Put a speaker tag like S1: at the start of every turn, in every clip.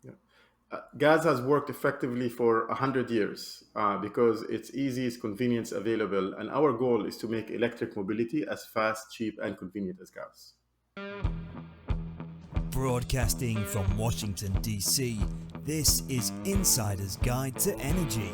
S1: Yeah. Gas has worked effectively for 100 years because it's easy, it's convenient, it's available, and our goal is to make electric mobility as fast, cheap, and convenient as gas.
S2: Broadcasting from Washington, D.C., this is Insider's Guide to Energy.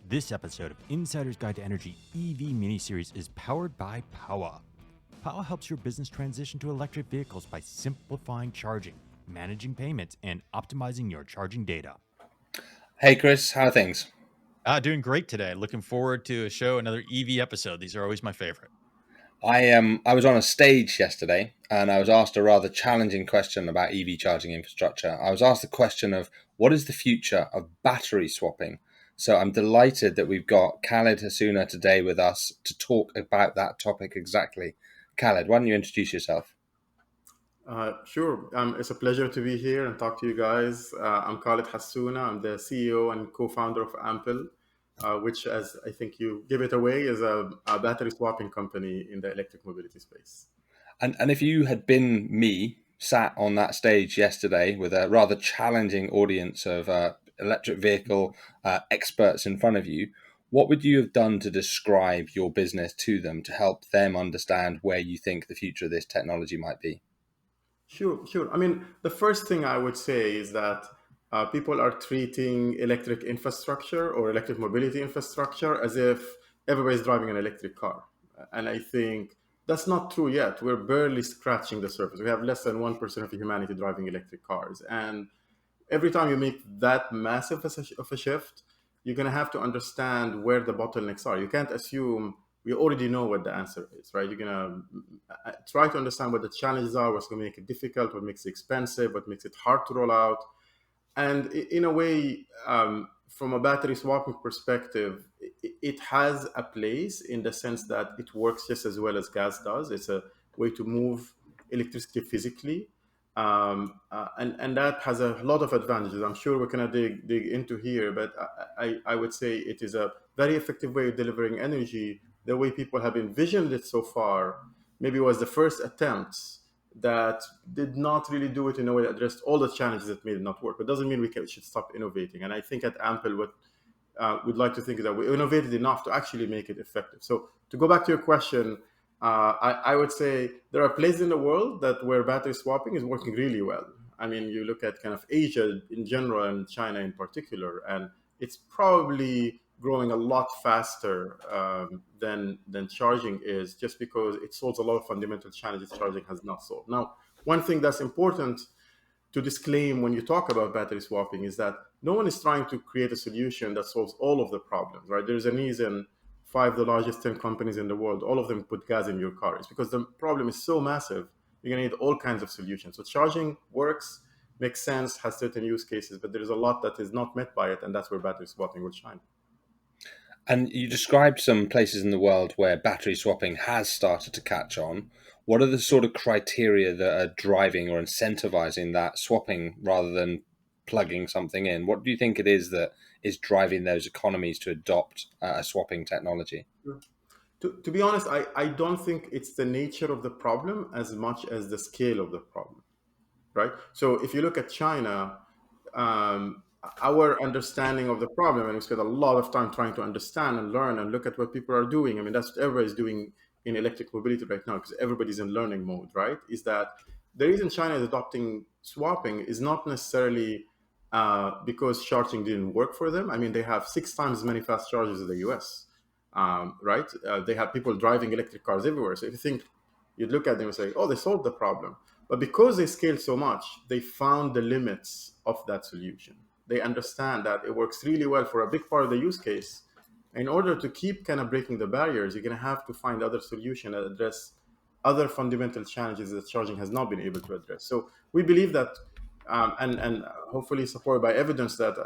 S3: This episode of Insider's Guide to Energy EV miniseries is powered by Power. Power helps your business transition to electric vehicles by simplifying charging, managing payments, and optimizing your charging data.
S4: Hey, Chris, how are things?
S3: Doing great today. Looking forward to a show, another EV episode. These are always my favorite.
S4: I was on a stage yesterday and I was asked a rather challenging question about EV charging infrastructure. I was asked the question of what is the future of battery swapping? So I'm delighted that we've got Khaled Hassounah today with us to talk about that topic exactly. Khaled, why don't you introduce yourself?
S1: Sure. It's a pleasure to be here and talk to you guys. I'm Khaled Hassounah. I'm the CEO and co-founder of Ample, which, as I think you give it away, is a battery swapping company in the electric mobility space.
S4: And if you had been me, sat on that stage yesterday with a rather challenging audience of electric vehicle experts in front of you, what would you have done to describe your business to them to help them understand where you think the future of this technology might be?
S1: Sure, sure. I mean, the first thing I would say is that people are treating electric infrastructure or electric mobility infrastructure as if everybody's driving an electric car. And I think that's not true yet. We're barely scratching the surface. We have less than 1% of humanity driving electric cars. And every time you make that massive of a shift, you're going to have to understand where the bottlenecks are. You can't assume we already know what the answer is, right? You're going to try to understand what the challenges are, what's going to make it difficult, what makes it expensive, what makes it hard to roll out. And in a way, from a battery swapping perspective, it has a place in the sense that it works just as well as gas does. It's a way to move electricity physically, and that has a lot of advantages. I'm sure we're gonna dig into here, but I would say it is a very effective way of delivering energy. The way people have envisioned it so far, maybe was the first attempts that did not really do it in a way that addressed all the challenges that made it not work. But doesn't mean should stop innovating. And I think at Ample, what we'd like to think is that we innovated enough to actually make it effective. So to go back to your question, I would say there are places in the world that where battery swapping is working really well. I mean, you look at kind of Asia in general and China in particular, and it's probably growing a lot faster than charging is, just because it solves a lot of fundamental challenges charging has not solved. Now, one thing that's important to disclaim when you talk about battery swapping is that no one is trying to create a solution that solves all of the problems, right? There's a reason five of the largest 10 companies in the world, all of them put gas in your car. It's because the problem is so massive, you're going to need all kinds of solutions. So charging works, makes sense, has certain use cases, but there's a lot that is not met by it, and that's where battery swapping will shine.
S4: And you described some places in the world where battery swapping has started to catch on. What are the sort of criteria that are driving or incentivizing that swapping rather than plugging something in? What do you think it is that is driving those economies to adopt a swapping technology?
S1: To be honest, I don't think it's the nature of the problem as much as the scale of the problem, right? So if you look at China, um, our understanding of the problem, and we spend a lot of time trying to understand and learn and look at what people are doing. I mean, that's what everybody's doing in electric mobility right now because everybody's in learning mode, right? Is that the reason China is adopting swapping is not necessarily because charging didn't work for them. I mean, they have 6 times as many fast chargers as the US, right? They have people driving electric cars everywhere. So if you think, you'd look at them and say, oh, they solved the problem. But because they scaled so much, they found the limits of that solution. They understand that it works really well for a big part of the use case. In order to keep kind of breaking the barriers, you're going to have to find other solutions that address other fundamental challenges that charging has not been able to address. So we believe that, and hopefully supported by evidence, that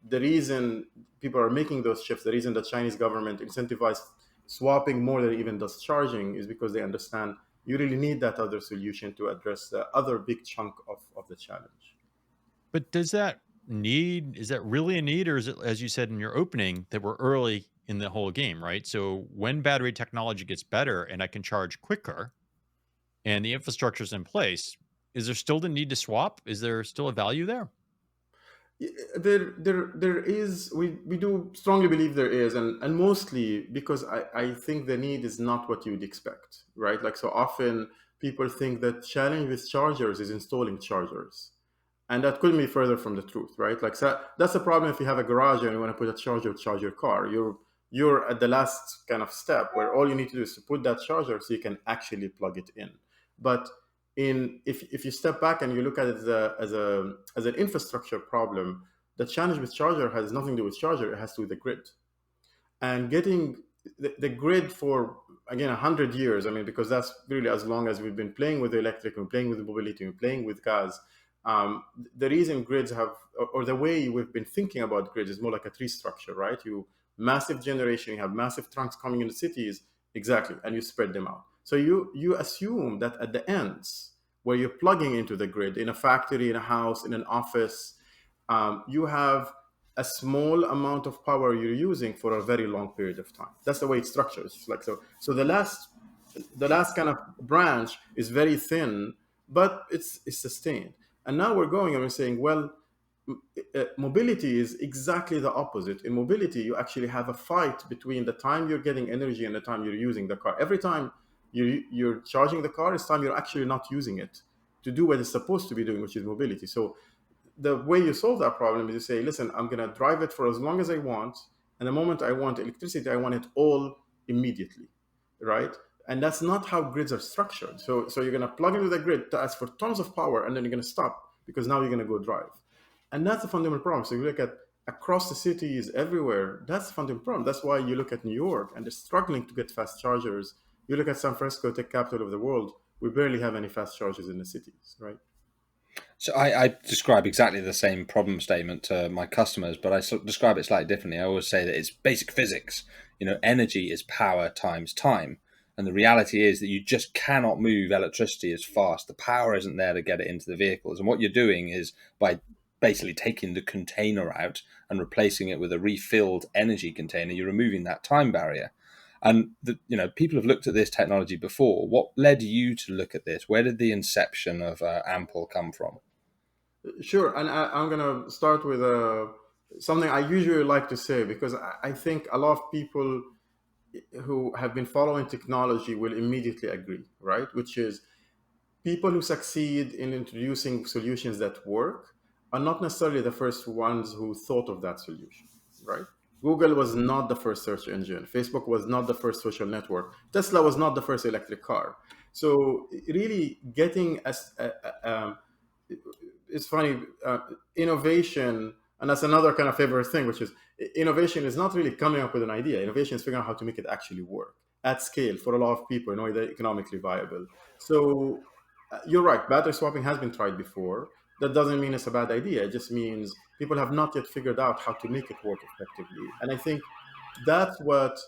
S1: the reason people are making those shifts, the reason the Chinese government incentivized swapping more than even does charging, is because they understand you really need that other solution to address the other big chunk of the challenge.
S3: But is that really a need, or is it, as you said in your opening, that we're early in the whole game, right? So when battery technology gets better and I can charge quicker and the infrastructure is in place, is there still the need to swap? Is there still a value there?
S1: There is. We do strongly believe there is, and mostly because I think the need is not what you'd expect, right? Like so often people think that challenge with chargers is installing chargers, and that couldn't be further from the truth, right? Like so that's the problem if you have a garage and you want to put a charger to charge your car. You're at the last kind of step where all you need to do is to put that charger so you can actually plug it in. But if you step back and you look at it as an infrastructure problem, the challenge with charger has nothing to do with charger. It has to do with the grid and getting the grid for again 100 years. I mean, because that's really as long as we've been playing with the electric and playing with the mobility and playing with gas. The reason grids have, or the way we've been thinking about grids is more like a tree structure, right? You massive generation, you have massive trunks coming into cities, exactly, and you spread them out. So you assume that at the ends where you're plugging into the grid in a factory, in a house, in an office, you have a small amount of power you're using for a very long period of time. That's the way it's structured. It's like so. So the last kind of branch is very thin, but it's sustained. And now we're going and we're saying, well, mobility is exactly the opposite. In mobility, you actually have a fight between the time you're getting energy and the time you're using the car. Every time you're charging the car, it's time you're actually not using it to do what it's supposed to be doing, which is mobility. So the way you solve that problem is you say, listen, I'm going to drive it for as long as I want. And the moment I want electricity, I want it all immediately, right? And that's not how grids are structured. So you're going to plug into the grid to ask for tons of power, and then you're going to stop because now you're going to go drive. And that's the fundamental problem. So you look at across the cities, everywhere, that's the fundamental problem. That's why you look at New York, and they're struggling to get fast chargers. You look at San Francisco, tech capital of the world, we barely have any fast chargers in the cities, right?
S4: So I describe exactly the same problem statement to my customers, but I describe it slightly differently. I always say that it's basic physics. Energy is power times time. And the reality is that you just cannot move electricity as fast. The power isn't there to get it into the vehicles. And what you're doing is by basically taking the container out and replacing it with a refilled energy container, you're removing that time barrier. And people have looked at this technology before. What led you to look at this? Where did the inception of Ample come from?
S1: Sure, and I'm gonna start with something I usually like to say because I think a lot of people who have been following technology will immediately agree, right? Which is people who succeed in introducing solutions that work are not necessarily the first ones who thought of that solution, right? Google was not the first search engine. Facebook was not the first social network. Tesla was not the first electric car. So really getting it's funny, innovation, and that's another kind of favorite thing, which is innovation is not really coming up with an idea. Innovation is figuring out how to make it actually work at scale for a lot of people in a way that economically viable. So you're right, battery swapping has been tried before. That doesn't mean it's a bad idea. It just means people have not yet figured out how to make it work effectively. And I think that's what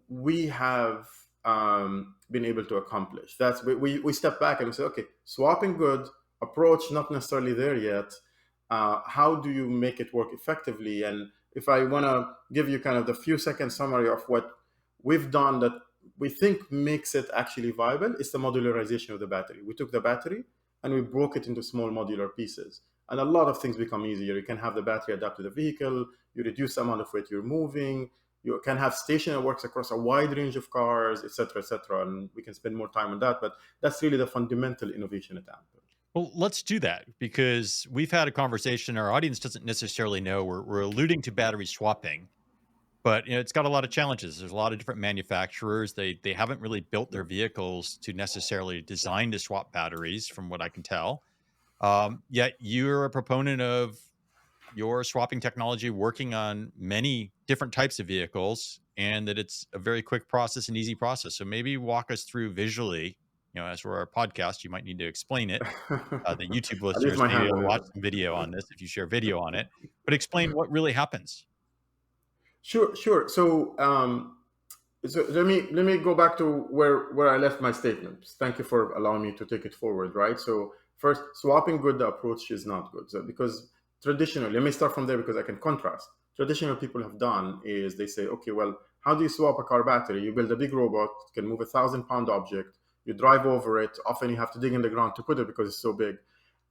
S1: we have been able to accomplish. That's we step back and we say, okay, swapping good, approach not necessarily there yet. How do you make it work effectively? And if I want to give you kind of the few second summary of what we've done that we think makes it actually viable, is the modularization of the battery. We took the battery and we broke it into small modular pieces. And a lot of things become easier. You can have the battery adapt to the vehicle, you reduce the amount of weight you're moving, you can have station that works across a wide range of cars, et cetera, and we can spend more time on that. But that's really the fundamental innovation at Ample.
S3: Well, let's do that because we've had a conversation. Our audience doesn't necessarily know. We're alluding to battery swapping, but it's got a lot of challenges. There's a lot of different manufacturers. They haven't really built their vehicles to necessarily design to swap batteries, from what I can tell. Yet you're a proponent of your swapping technology working on many different types of vehicles, and that it's a very quick process and easy process. So maybe walk us through visually. As for our podcast, you might need to explain it. The YouTube
S1: I leave
S3: listeners
S1: my
S3: maybe
S1: hand
S3: will
S1: on
S3: watch
S1: it.
S3: some video on this if you share video on it. But explain what really happens.
S1: Sure. So let me go back to where I left my statement. Thank you for allowing me to take it forward. Right. So first, swapping good, the approach is not good. So because traditionally, let me start from there because I can contrast. Traditional people have done is they say, okay, well, How do you swap a car battery? You build a big robot, can move 1,000-pound object. You drive over it. Often you have to dig in the ground to put it because it's so big.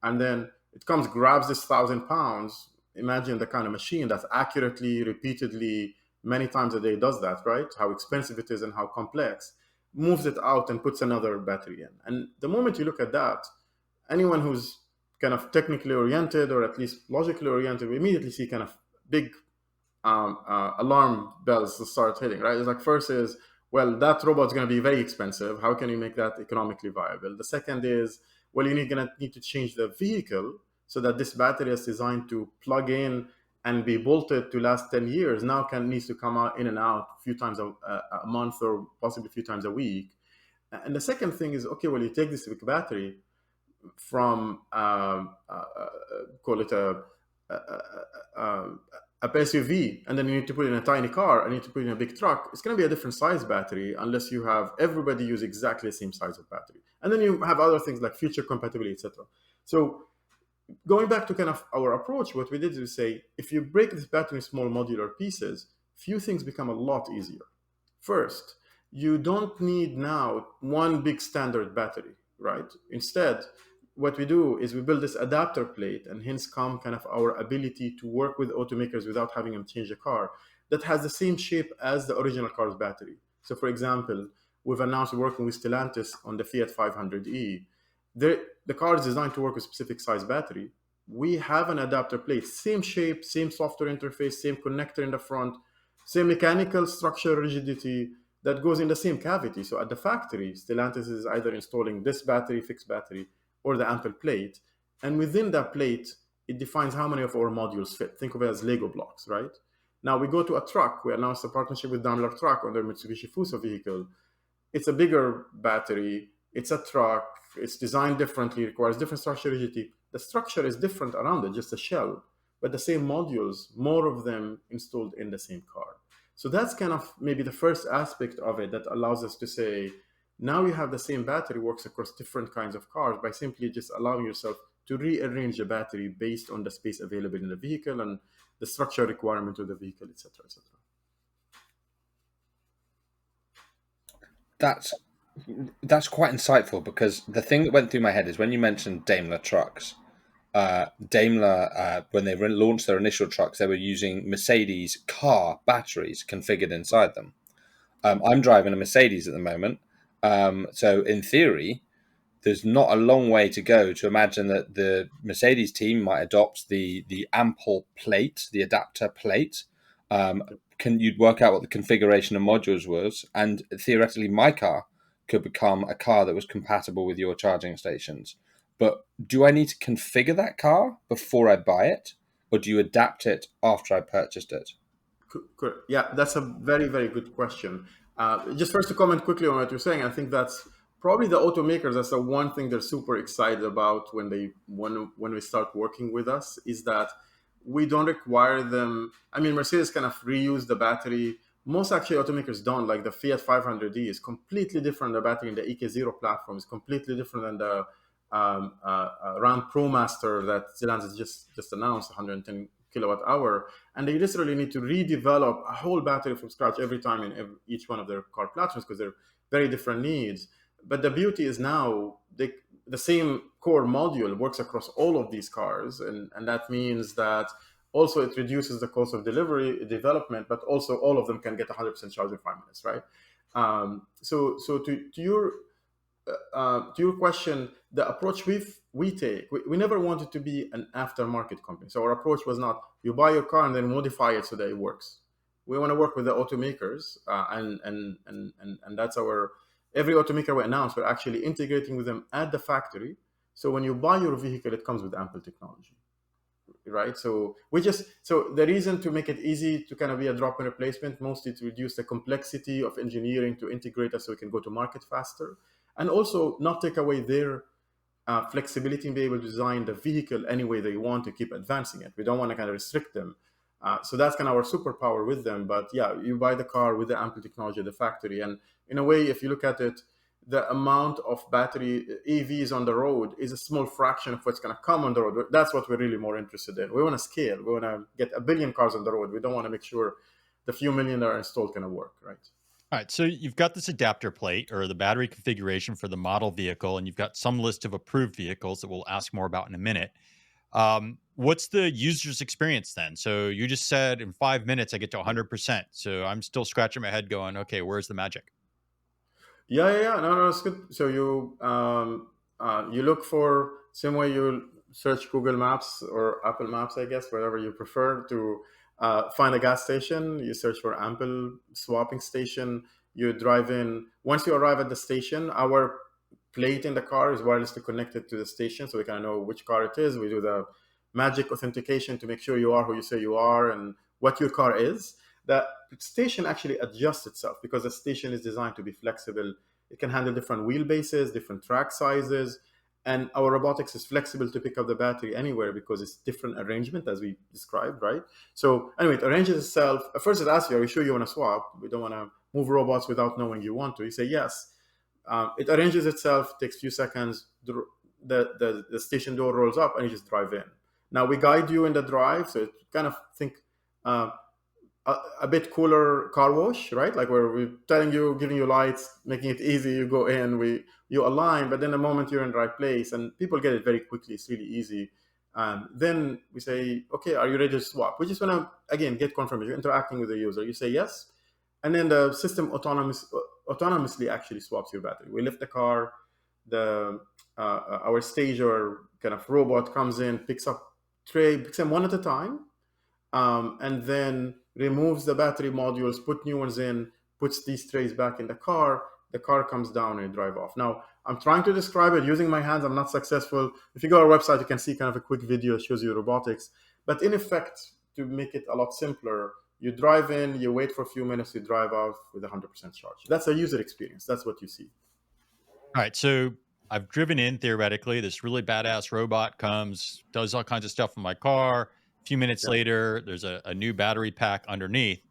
S1: And then it comes, grabs this 1,000 pounds. Imagine the kind of machine that's accurately, repeatedly, many times a day does that, right? How expensive it is and how complex. Moves it out and puts another battery in. And the moment you look at that, anyone who's kind of technically oriented or at least logically oriented, we immediately see kind of big alarm bells to start hitting, right? It's like, first is, well, that robot's going to be very expensive. How can you make that economically viable? The second is, well, you're going to need to change the vehicle so that this battery is designed to plug in and be bolted to last 10 years now needs to come out in and out a few times a month or possibly a few times a week. And the second thing is, okay, well, you take this big battery from call it a SUV, and then you need to put in a tiny car, and you need to put in a big truck. It's going to be a different size battery unless you have everybody use exactly the same size of battery. And then you have other things like future compatibility, etc. So going back to kind of our approach, what we did is say, if you break this battery in small modular pieces, few things become a lot easier. First, you don't need now one big standard battery, right? Instead, what we do is we build this adapter plate, and hence come kind of our ability to work with automakers without having them change a car that has the same shape as the original car's battery. So for example, we've announced we're working with Stellantis on the Fiat 500e. The car is designed to work with specific size battery. We have an adapter plate, same shape, same software interface, same connector in the front, same mechanical structure rigidity that goes in the same cavity. So at the factory, Stellantis is either installing this battery, fixed battery, or the ample plate. And within that plate, it defines how many of our modules fit. Think of it as Lego blocks, right? Now we go to a truck. We announced a partnership with Daimler Truck on their Mitsubishi Fuso vehicle. It's a bigger battery. It's a truck. It's designed differently, requires different structure rigidity. The structure is different around it, just a shell, but the same modules, more of them installed in the same car. So that's kind of maybe the first aspect of it that allows us to say, now you have the same battery works across different kinds of cars by simply just allowing yourself to rearrange the battery based on the space available in the vehicle and the structure requirement of the vehicle, etc., etc.
S4: That's quite insightful, because the thing that went through my head is when you mentioned Daimler trucks. Daimler, when they launched their initial trucks, they were using Mercedes car batteries configured inside them. I'm driving a Mercedes at the moment. So in theory, there's not a long way to go to imagine that the Mercedes team might adopt the ample plate, the adapter plate. You'd work out what the configuration of modules was, and theoretically my car could become a car that was compatible with your charging stations. But do I need to configure that car before I buy it, or do you adapt it after I purchased it?
S1: Yeah, that's a very, very good question. Just first to comment quickly on what you're saying, I think that's probably the automakers. That's the one thing they're super excited about when we start working with us, is that we don't require them. I mean, Mercedes kind of reuse the battery. Most actually automakers don't. Like the Fiat 500e is completely different. The battery in the EK0 platform is completely different than the Ram ProMaster that Stellantis just announced, 110 kilowatt hour, and they literally need to redevelop a whole battery from scratch every time in each one of their car platforms because they're very different needs. But the beauty is now the same core module works across all of these cars, and that means that also it reduces the cost of development, but also all of them can get 100% charge in 5 minutes, right? So to your question, the approach we take, we never wanted to be an aftermarket company. So our approach was not you buy your car and then modify it so that it works. We want to work with the automakers, and that's every automaker we announce, we're actually integrating with them at the factory. So when you buy your vehicle, it comes with ample technology, right? So the reason to make it easy to kind of be a drop-in replacement, mostly to reduce the complexity of engineering to integrate us so we can go to market faster, and also not take away their flexibility and be able to design the vehicle any way they want to keep advancing it. We don't want to kind of restrict them. So that's kind of our superpower with them. But yeah, you buy the car with the ample technology at the factory. And in a way, if you look at it, the amount of battery EVs on the road is a small fraction of what's going to come on the road. That's what we're really more interested in. We want to scale. We want to get 1 billion cars on the road. We don't want to make sure the few million that are installed going to work, right?
S3: All right, so you've got this adapter plate or the battery configuration for the model vehicle, and you've got some list of approved vehicles that we'll ask more about in a minute. What's the user's experience then? So you just said in 5 minutes I get to 100%. So I'm still scratching my head going, okay, where's the magic?
S1: Yeah. No, it's good. So you look for same way you search Google Maps or Apple Maps, I guess, whatever you prefer to find a gas station. You search for ample swapping station. You drive in. Once you arrive at the station, our plate in the car is wirelessly connected to the station, so we can know which car it is. We do the magic authentication to make sure you are who you say you are and what your car is. The station actually adjusts itself because the station is designed to be flexible. It can handle different wheelbases, different track sizes, and our robotics is flexible to pick up the battery anywhere because it's different arrangement as we described, right? So anyway, it arranges itself. First it asks you, are you sure you want to swap? We don't want to move robots without knowing you want to. You say yes. It arranges itself, takes a few seconds. The station door rolls up and you just drive in. Now we guide you in the drive, so it kind of think uh, a bit cooler car wash, right? Like where we're telling you, giving you lights, making it easy. You go in, you align, but then the moment you're in the right place, and people get it very quickly. It's really easy. Then we say, okay, are you ready to swap? We just want to again get confirmation. You're interacting with the user. You say yes, and then the system autonomously actually swaps your battery. We lift the car, the our stage or kind of robot comes in, picks them one at a time, and then removes the battery modules, put new ones in, puts these trays back in the car. The car comes down and you drive off. Now, I'm trying to describe it using my hands. I'm not successful. If you go to our website, you can see kind of a quick video that shows you robotics. But in effect, to make it a lot simpler, you drive in, you wait for a few minutes, you drive off with 100% charge. That's a user experience. That's what you see.
S3: All right, so I've driven in theoretically. This really badass robot comes, does all kinds of stuff in my car. A few minutes
S1: Yeah.
S3: later, there's a new battery pack underneath.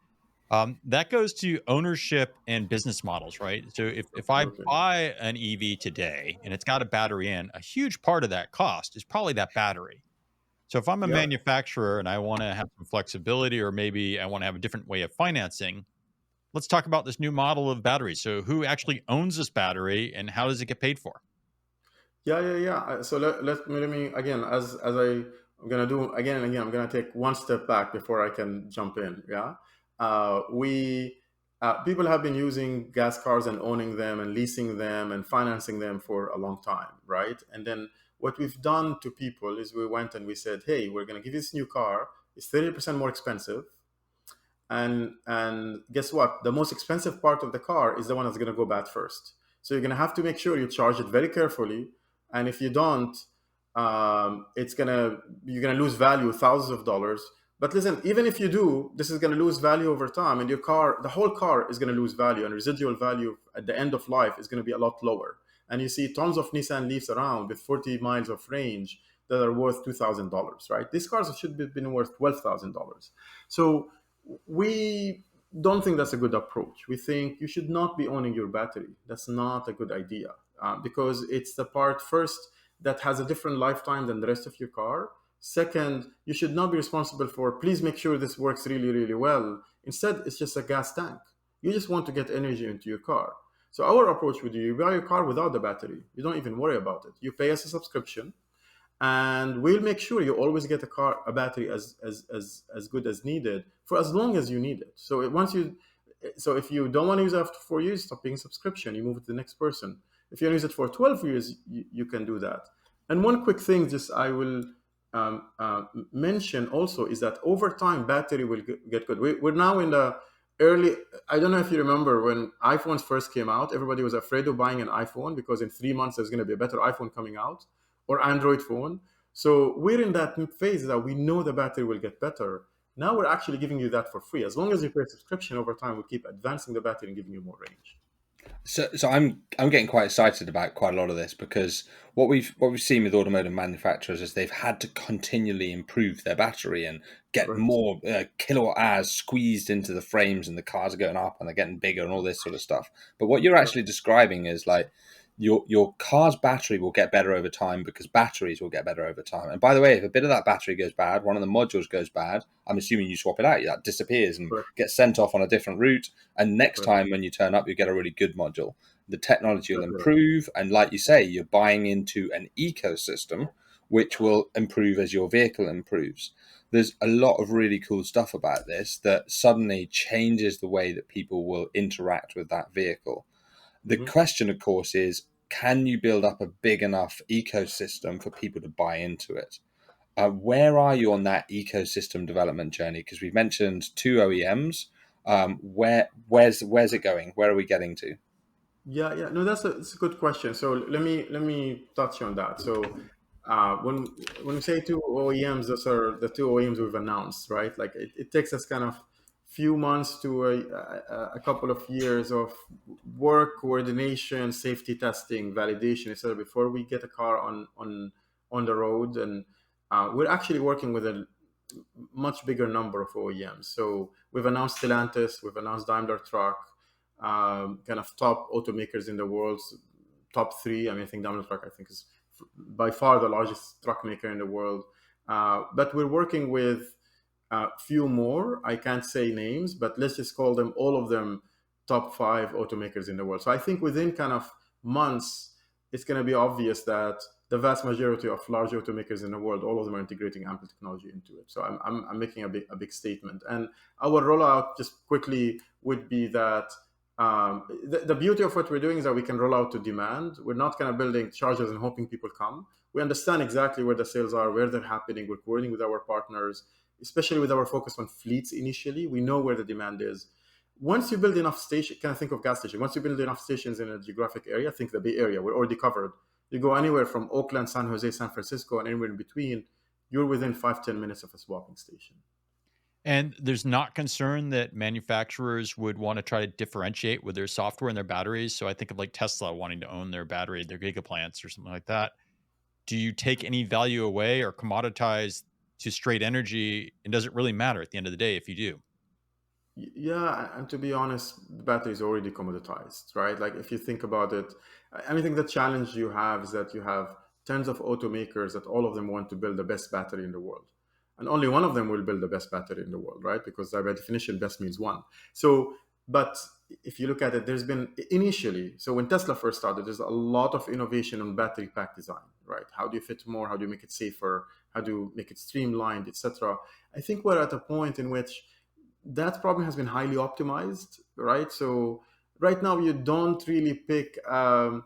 S3: That goes to ownership and business models, right? So if I
S1: Absolutely.
S3: buy an EV today and it's got a battery in, a huge part of that cost is probably that battery. So if I'm a
S1: Yeah.
S3: manufacturer and I want to have some flexibility, or maybe I want to have a different way of financing, let's talk about this new model of batteries. So who actually owns this battery and how does it get paid for?
S1: Yeah. So let me again, as I'm gonna do again and again. I'm gonna take one step back before I can jump in. Yeah, we people have been using gas cars and owning them and leasing them and financing them for a long time, right? And then what we've done to people is we went and we said, hey, we're gonna give you this new car. It's 30% more expensive, and guess what? The most expensive part of the car is the one that's going to go bad first. So you're going to have to make sure you charge it very carefully, and if you don't, you're gonna lose value, thousands of dollars. But listen, even if you do, this is going to lose value over time, and your car, the whole car, is going to lose value, and residual value at the end of life is going to be a lot lower. And you see tons of Nissan Leafs around with 40 miles of range that are worth $2,000, right? These cars should have been worth $12,000. So we don't think that's a good approach. We think you should not be owning your battery. That's not a good idea, because it's the part first that has a different lifetime than the rest of your car. Second, you should not be responsible for, please make sure this works really, really well. Instead, it's just a gas tank. You just want to get energy into your car. So our approach would be, you buy your car without the battery. You don't even worry about it. You pay us a subscription, and we'll make sure you always get a battery as good as needed for as long as you need it. So if you don't want to use it after 4 years, stop paying subscription, you move it to the next person. If you want to use it for 12 years, you can do that. And one quick thing just I will mention also is that over time battery will get good. We're now in the early, I don't know if you remember when iPhones first came out, everybody was afraid of buying an iPhone because in 3 months there's going to be a better iPhone coming out, or Android phone. So we're in that phase that we know the battery will get better. Now we're actually giving you that for free. As long as you pay a subscription, over time, we keep advancing the battery and giving you more range.
S4: So I'm getting quite excited about quite a lot of this, because what we've seen with automotive manufacturers is they've had to continually improve their battery and get
S1: Right.
S4: more kilowatt hours squeezed into the frames, and the cars are going up and they're getting bigger and all this sort of stuff. But what you're actually describing is like your car's battery will get better over time because batteries will get better over time. And by the way, if a bit of that battery goes bad, one of the modules goes bad, I'm assuming you swap it out. That disappears and
S1: Correct.
S4: gets sent off on a different route. And next
S1: Correct.
S4: time when you turn up, you get a really good module. The technology will
S1: That's correct.
S4: improve. And like you say, you're buying into an ecosystem which will improve as your vehicle improves. There's a lot of really cool stuff about this that suddenly changes the way that people will interact with that vehicle. The
S1: Mhm.
S4: question, of course, is can you build up a big enough ecosystem for people to buy into it? Where are you on that ecosystem development journey? Because we've mentioned two OEMs. Where's it going? Where are we getting to?
S1: Yeah, yeah. No, it's a good question. So let me touch on that. So when we say two OEMs, those are the two OEMs we've announced, right? Like it takes us kind of few months to a couple of years of work, coordination, safety testing, validation, etc. before we get a car on the road. And we're actually working with a much bigger number of OEMs. So we've announced Stellantis, we've announced Daimler Truck, kind of top automakers in the world, top three. I mean, I think Daimler Truck, I think, is by far the largest truck maker in the world. But we're working with a few more. I can't say names, but let's just call them all of them top five automakers in the world. So I think within kind of months, it's going to be obvious that the vast majority of large automakers in the world, all of them are integrating Ample technology into it. So I'm making a big statement. And our rollout, just quickly, would be that the beauty of what we're doing is that we can roll out to demand. We're not kind of building chargers and hoping people come. We understand exactly where the sales are, where they're happening. We're coordinating with our partners, especially with our focus on fleets initially. We know where the demand is. Once you build enough stations, kind of think of gas station. Once you build enough stations in a geographic area, think the Bay Area, we're already covered. You go anywhere from Oakland, San Jose, San Francisco, and anywhere in between, you're within 5-10 minutes of a swapping station.
S3: And there's not concern that manufacturers would want to try to differentiate with their software and their batteries. So I think of like Tesla wanting to own their battery, their gigaplants or something like that. Do you take any value away or commoditize to straight energy? And does it really matter at the end of the day if you do?
S1: Yeah, and to be honest, the battery is already commoditized, right? Like if you think about it, I think the challenge you have is that you have tens of automakers that all of them want to build the best battery in the world. And only one of them will build the best battery in the world, right? Because by definition, best means one. So, but if you look at it, there's been initially, so when Tesla first started, there's a lot of innovation on battery pack design, right? How do you fit more? How do you make it safer? How do you make it streamlined, etc.? I think we're at a point in which that problem has been highly optimized, right? So right now you don't really pick a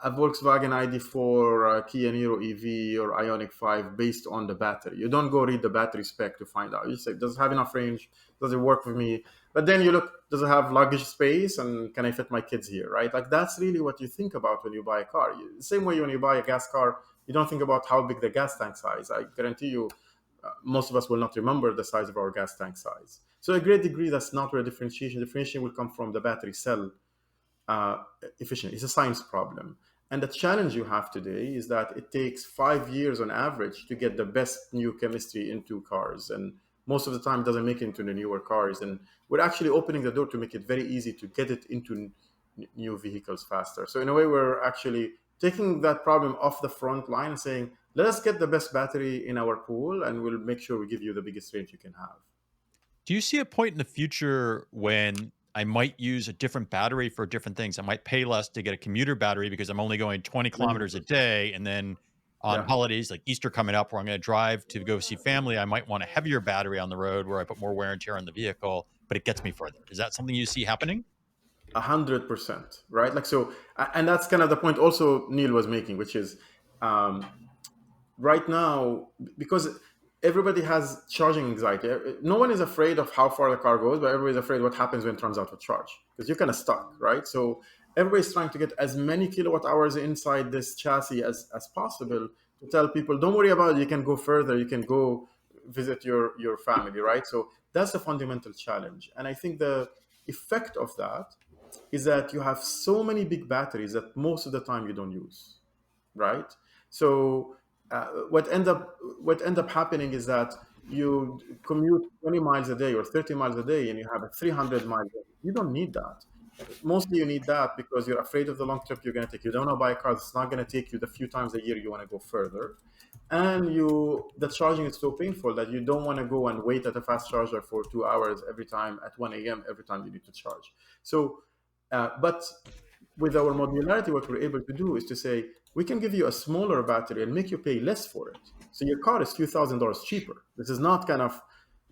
S1: Volkswagen ID4, Kia Niro EV, or Ioniq 5 based on the battery. You don't go read the battery spec to find out. You say, does it have enough range? Does it work for me? But then you look, does it have luggage space? And can I fit my kids here, right? Like that's really what you think about when you buy a car. Same way when you buy a gas car, you don't think about how big the gas tank size. I guarantee you, most of us will not remember the size of our gas tank size. So a great degree, that's not where differentiation. Differentiation will come from the battery cell uh, efficiency. It's a science problem. And the challenge you have today is that it takes 5 years on average to get the best new chemistry into cars. And most of the time it doesn't make it into the newer cars. And we're actually opening the door to make it very easy to get it into new vehicles faster. So in a way, we're actually taking that problem off the front line and saying, let us get the best battery in our pool and we'll make sure we give you the biggest range you can have.
S3: Do you see a point in the future when I might use a different battery for different things? I might pay less to get a commuter battery because I'm only going 20 kilometers a
S1: 100%.
S3: day. And then on
S1: Yeah.
S3: holidays like Easter coming up, where I'm going to drive to go see family, I might want a heavier battery on the road where I put more wear and tear on the vehicle, but it gets me further. Is that something you see happening?
S1: 100%, right? Like so, and that's kind of the point also Neil was making, which is um, right now, because everybody has charging anxiety. No one is afraid of how far the car goes, but everybody's afraid what happens when it runs out of charge because you're kind of stuck, right? So everybody's trying to get as many kilowatt hours inside this chassis as possible to tell people, don't worry about it. You can go further. You can go visit your family, right? So that's the fundamental challenge. And I think the effect of that is that you have so many big batteries that most of the time you don't use, right? So what end up happening is that you commute 20 miles a day or 30 miles a day, and you have a 300 miles. You don't need that. mostly you need that because you're afraid of the long trip you're going to take. You don't want to buy a car that's not going to take you the few times a year you want to go further. And the charging is so painful that you don't want to go and wait at a fast charger for 2 hours every time at 1 a.m. every time you need to charge. So, but with our modularity, what we're able to do is to say, we can give you a smaller battery and make you pay less for it. So your car is a few $1,000s cheaper. This is not kind of,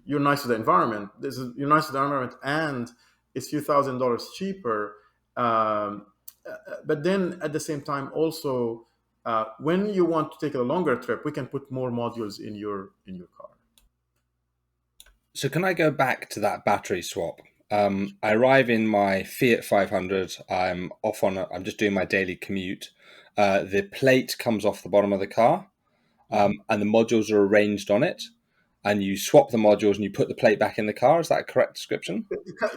S1: you're nice to the environment. This is, you're nice to the environment and it's a few $1,000s cheaper. But then at the same time, also, when you want to take a longer trip, we can put more modules in your car.
S4: So can I go back to that battery swap? I arrive in my Fiat 500. I'm off on. I'm just doing my daily commute. The plate comes off the bottom of the car, and the modules are arranged on it. And you swap the modules and you put the plate back in the car. Is that a correct description?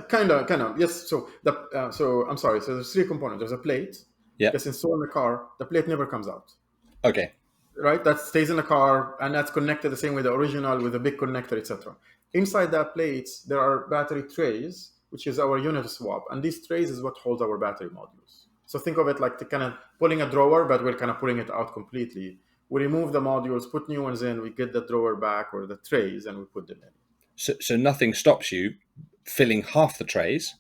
S1: Kind of, yes. So I'm sorry. So there's three components. There's a plate
S4: Yeah.
S1: that's installed in the car. The plate never comes out.
S4: Okay.
S1: Right, that stays in the car, and that's connected the same way the original with a big connector, etc. Inside that plate, there are battery trays, which is our unit swap, and these trays is what holds our battery modules. So think of it like the kind of pulling a drawer, but we're kind of pulling it out completely. We remove the modules, put new ones in, we get the drawer back or the trays, and we put them in.
S4: So nothing stops you filling half the trays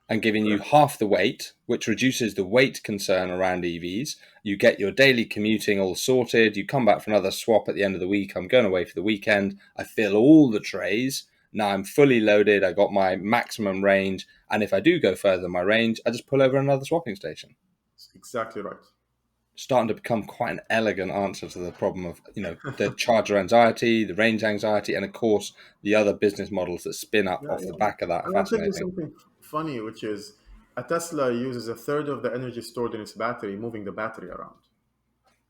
S4: and giving you half the weight, which reduces the weight concern around EVs. You get your daily commuting all sorted. You come back for another swap at the end of the week. I'm going away for the weekend. I fill all the trays. Now I'm fully loaded. I got my maximum range. And if I do go further than my range, I just pull over another swapping station.
S1: That's exactly right.
S4: Starting to become quite an elegant answer to the problem of, the charger anxiety, the range anxiety, and of course the other business models that spin up off the back of that.
S1: I'll tell you something funny, which is a Tesla uses a third of the energy stored in its battery, moving the battery around.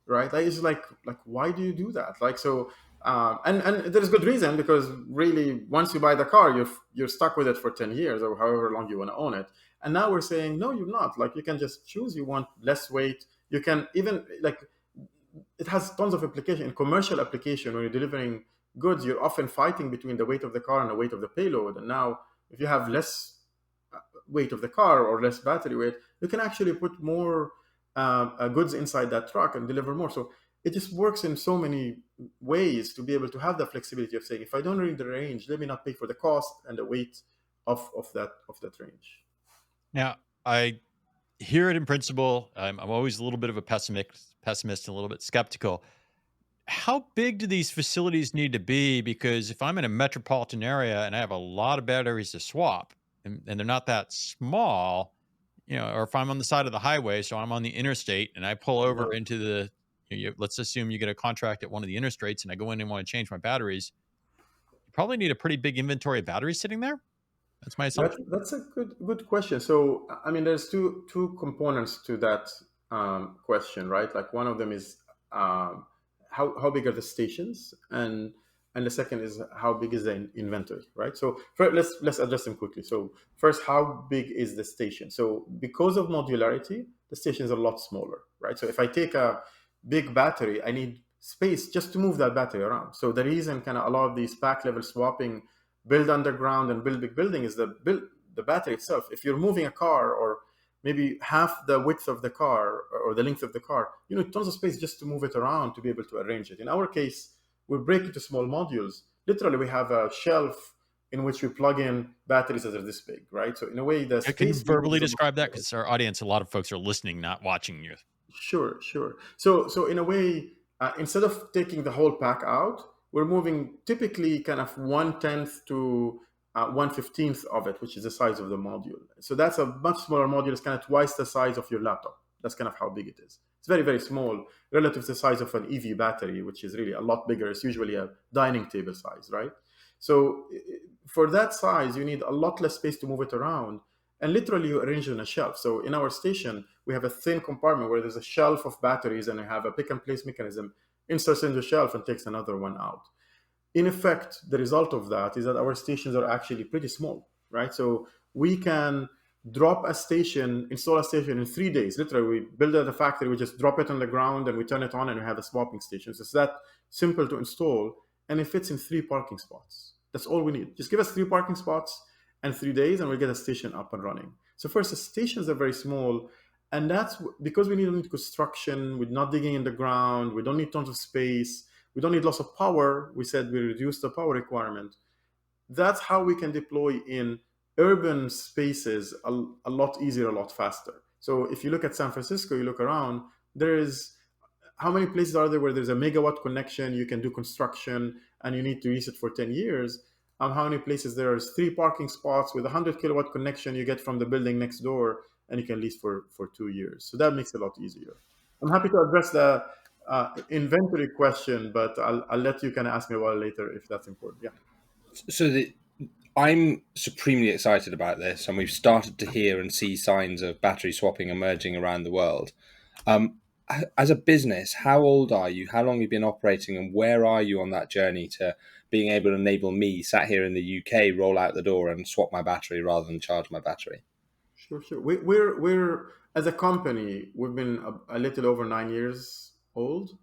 S1: Right? That is like why do you do that? Like so, and there's good reason because really, once you buy the car, you're stuck with it for 10 years or however long you want to own it. And now we're saying no, you're not. Like you can just choose. You want less weight. You can even it has tons of application in commercial application when you're delivering goods. You're often fighting between the weight of the car and the weight of the payload. And now, if you have less weight of the car or less battery weight, you can actually put more goods inside that truck and deliver more. So it just works in so many ways to be able to have the flexibility of saying, if I don't read the range, let me not pay for the cost and the weight of that range.
S3: Now, I hear it in principle. I'm always a little bit of a pessimist and a little bit skeptical. How big do these facilities need to be? Because if I'm in a metropolitan area and I have a lot of batteries to swap and they're not that small, or if I'm on the side of the highway, so I'm on the interstate and I pull over into the, let's assume you get a contract at one of the interstates and I go in and want to change my batteries, you probably need a pretty big inventory of batteries sitting there. That's my assumption.
S1: That's a good question. So, I mean, there's two components to that question, right? Like one of them is how big are the stations, and the second is how big is the inventory, right? So first, let's address them quickly. So first, how big is the station? So because of modularity, the stations are a lot smaller, right? So if I take a big battery, I need space just to move that battery around. So the reason kind of a lot of these pack level swapping, build underground and build big building is the battery itself. If you're moving a car or maybe half the width of the car or the length of the car, you need tons of space just to move it around to be able to arrange it. In our case, we break it to small modules. Literally, we have a shelf in which we plug in batteries that are this big, right? So in a way, the
S3: Can you verbally describe that? Because our audience, a lot of folks are listening, not watching you.
S1: Sure. So in a way, instead of taking the whole pack out, we're moving typically kind of 1/10 to 1/15 of it, which is the size of the module. So that's a much smaller module. It's kind of twice the size of your laptop. That's kind of how big it is. It's very, very small relative to the size of an EV battery, which is really a lot bigger. It's usually a dining table size, right? So for that size, you need a lot less space to move it around. And literally, you arrange it on a shelf. So in our station, we have a thin compartment where there's a shelf of batteries, and we have a pick and place mechanism, inserts in the shelf and takes another one out. In effect, the result of that is that our stations are actually pretty small, right? So we can drop a station, install a station in 3 days. Literally, we build it at the factory, we just drop it on the ground and we turn it on and we have a swapping station. So it's that simple to install, and it fits in 3 parking spots. That's all we need. Just give us 3 parking spots and 3 days and we'll get a station up and running. So first, the stations are very small, and because we don't need construction, we're not digging in the ground, we don't need tons of space, we don't need lots of power. We said we reduce the power requirement. That's how we can deploy in urban spaces a lot easier, a lot faster. So if you look at San Francisco, you look around, there is how many places are there where there's a megawatt connection, you can do construction, and you need to use it for 10 years? How many places there's 3 parking spots with a 100 kilowatt connection you get from the building next door, and you can lease for 2 years? So that makes it a lot easier. I'm happy to address the inventory question, but I'll let you kind of ask me about it later if that's important. Yeah.
S4: So I'm supremely excited about this, and we've started to hear and see signs of battery swapping emerging around the world. As a business, how old are you? How long have you been operating, and where are you on that journey to being able to enable me, sat here in the UK, roll out the door and swap my battery rather than charge my battery?
S1: Sure. We're as a company, we've been a little over 9 years old.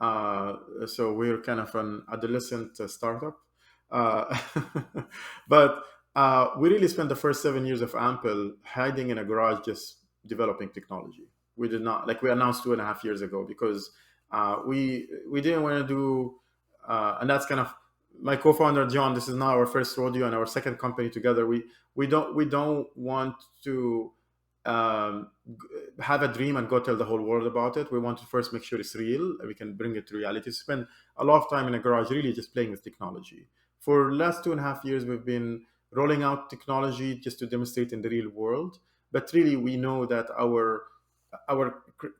S1: So we're kind of an adolescent startup. Uh, but we really spent the first 7 years of Ample hiding in a garage just developing technology. We did not, like we announced 2.5 years ago, because we didn't want to do, and that's kind of my co-founder John. This is now our first rodeo and our second company together. We don't want to have a dream and go tell the whole world about it. We want to first make sure it's real, we can bring it to reality. Spend a lot of time in a garage really just playing with technology. For the last 2.5 years, we've been rolling out technology just to demonstrate in the real world. But really, we know that our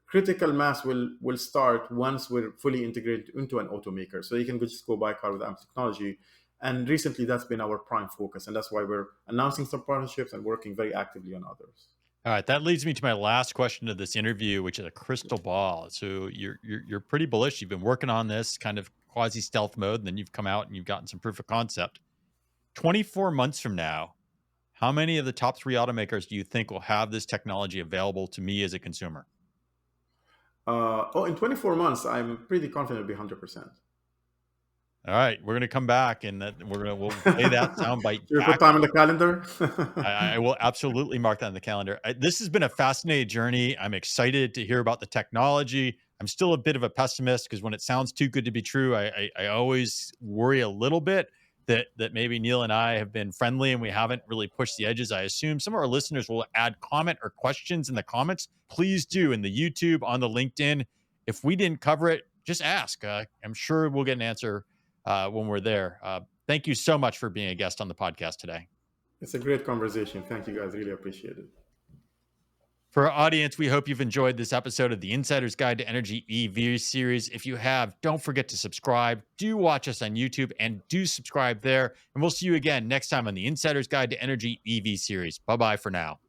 S1: critical mass will start once we're fully integrated into an automaker. So you can just go buy a car with AMP technology. And recently, that's been our prime focus, and that's why we're announcing some partnerships and working very actively on others.
S3: All right, that leads me to my last question of this interview, which is a crystal ball. So you're pretty bullish. You've been working on this kind of quasi stealth mode, and then you've come out and you've gotten some proof of concept. 24 months from now, how many of the top 3 automakers do you think will have this technology available to me as a consumer?
S1: In 24 months, I'm pretty confident it'll be 100%.
S3: All right, we're going to come back and we'll play that soundbite
S1: Should we
S3: back.
S1: put time on the calendar?
S3: I will absolutely mark that on the calendar. This has been a fascinating journey. I'm excited to hear about the technology. I'm still a bit of a pessimist because when it sounds too good to be true, I always worry a little bit that maybe Neil and I have been friendly and we haven't really pushed the edges. I assume some of our listeners will add comment or questions in the comments. Please do in the YouTube, on the LinkedIn. If we didn't cover it, just ask. I'm sure we'll get an answer when we're there. Thank you so much for being a guest on the podcast today.
S1: It's a great conversation. Thank you, guys. Really appreciate it.
S3: For our audience, we hope you've enjoyed this episode of the Insider's Guide to Energy EV series. If you have, don't forget to subscribe. Do watch us on YouTube and do subscribe there. And we'll see you again next time on the Insider's Guide to Energy EV series. Bye-bye for now.